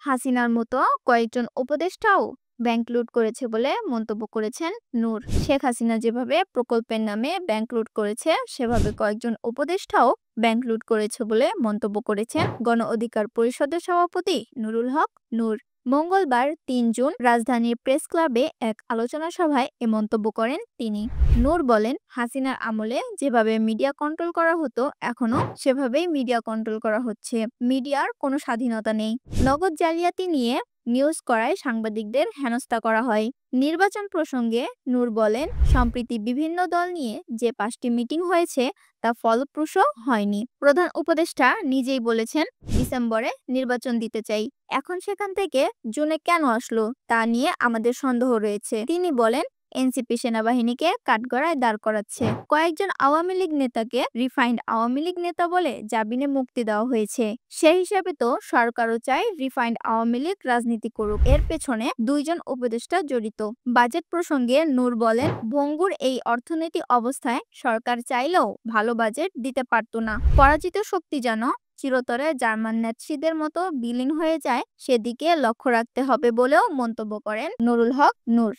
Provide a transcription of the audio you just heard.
হাসিনার মতো কয়েকজন উপদেষ্টাও ব্যাংক লুট করেছে বলে মন্তব্য করেছেন নূর। শেখ হাসিনা যেভাবে প্রকল্পের নামে ব্যাংক লুট করেছে, সেভাবে কয়েকজন উপদেষ্টাও ব্যাংক লুট করেছে বলে মন্তব্য করেছেন গণ অধিকার পরিষদের সভাপতি নুরুল হক নূর। মঙ্গলবার ৩ জুন রাজধানীর প্রেস ক্লাবে এক আলোচনা সভায় এ মন্তব্য করেন তিনি। নূর বলেন, হাসিনার আমলে যেভাবে মিডিয়া কন্ট্রোল করা হতো, এখনো সেভাবেই মিডিয়া কন্ট্রোল করা হচ্ছে। মিডিয়ার কোনো স্বাধীনতা নেই। নগদ জালিয়াতি নিয়ে নিউজ করায় সাংবাদিকদের হেনস্থা করা হয়। নির্বাচন প্রসঙ্গে নূর বলেন, সম্প্রতি বিভিন্ন দল নিয়ে যে ৫টি মিটিং হয়েছে তা ফলপ্রসূ হয়নি। প্রধান উপদেষ্টা নিজেই বলেছেন, ডিসেম্বরে নির্বাচন দিতে চাই। এখন সেখান থেকে জুনে কেন আসলো তা নিয়ে আমাদের সন্দেহ রয়েছে। তিনি বলেন, এনসিপি সেনাবাহিনীকে কাঠগড়ায় দাঁড় করাচ্ছে। কয়েকজন আওয়ামী লীগ নেতাকে রিফাইন্ড আওয়ামী লীগ নেতা বলে জামিনে মুক্তি দেওয়া হয়েছে। সেই হিসাবে তো সরকারও চায় রিফাইন্ড আওয়ামী লীগ রাজনীতি করুক। এর পেছনে ২ জন উপদেষ্টা জড়িত। বাজেট প্রসঙ্গে নূর বলেন, ভঙ্গুর এই অর্থনৈতিক অবস্থায় সরকার চাইলেও ভালো বাজেট দিতে পারত না। পরাজিত শক্তি যেন চিরতরে জার্মান নেতৃত্বের মতো বিলীন হয়ে যায়, সেদিকে লক্ষ্য রাখতে হবে বলেও মন্তব্য করেন নুরুল হক নূর।